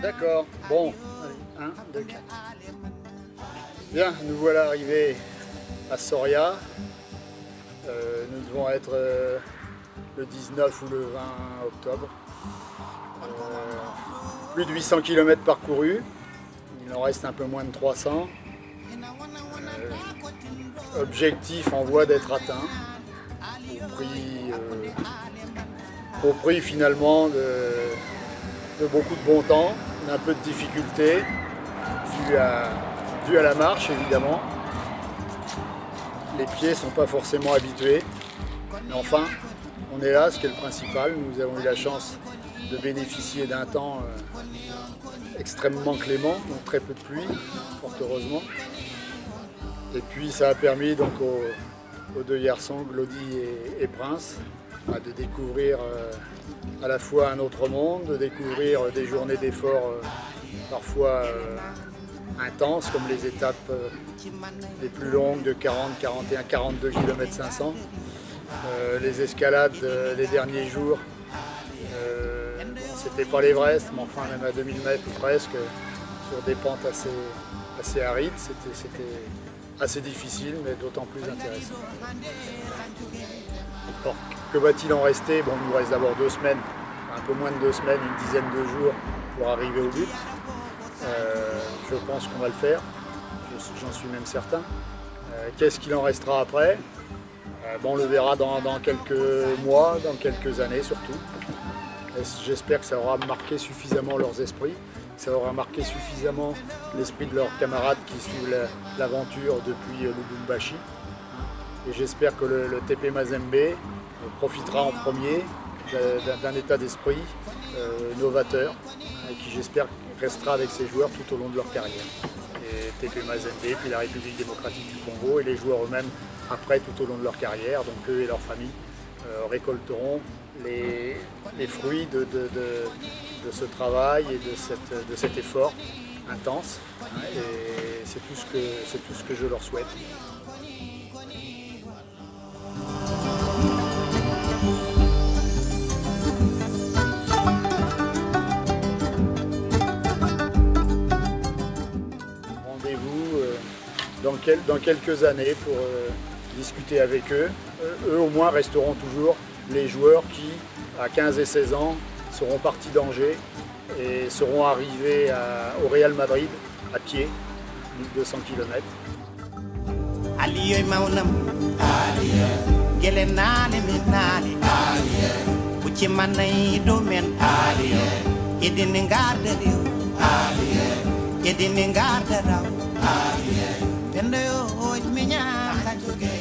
D'accord, bon, allez, 1, 2, 4. Bien, nous voilà arrivés à Soria. Nous devons être le 19 ou le 20 octobre. Plus de 800 km parcourus, il en reste un peu moins de 300. Objectif en voie d'être atteint, au prix finalement de beaucoup de bon temps, d'un peu de difficulté, dû à la marche évidemment. Les pieds ne sont pas forcément habitués, mais enfin, on est là, ce qui est le principal. Nous avons eu la chance de bénéficier d'un temps extrêmement clément, donc très peu de pluie, fort heureusement. Et puis ça a permis donc aux deux garçons, Glody et Prince, de découvrir à la fois un autre monde, de découvrir des journées d'efforts parfois intenses, comme les étapes les plus longues de 40, 41, 42 km 500. Les escalades les derniers jours, c'était pas l'Everest, mais enfin même à 2000 mètres ou presque, sur des pentes assez arides, c'était assez difficile, mais d'autant plus intéressant. Alors, que va-t-il en rester? Bon, il nous reste d'abord 2 semaines, un peu moins de 2 semaines, une dizaine de jours pour arriver au but. Je pense qu'on va le faire, j'en suis même certain. Qu'est-ce qu'il en restera après? Bon, on le verra dans quelques mois, dans quelques années surtout. J'espère que ça aura marqué suffisamment leurs esprits, que ça aura marqué suffisamment l'esprit de leurs camarades qui suivent l'aventure depuis Lubumbashi. Et j'espère que le TP Mazembe profitera en premier d'un état d'esprit novateur, et qui j'espère restera avec ses joueurs tout au long de leur carrière. Et TP Mazembe, puis la République démocratique du Congo, et les joueurs eux-mêmes après tout au long de leur carrière, donc eux et leurs familles récolteront les fruits de ce travail et de cet effort intense, et c'est tout ce que je leur souhaite. Rendez-vous dans quelques années pour discuter avec eux. Eux au moins resteront toujours les joueurs qui, à 15 et 16 ans, seront partis d'Angers et seront arrivés au Real Madrid à pied, 1200 km. Tendo yo minya kajuge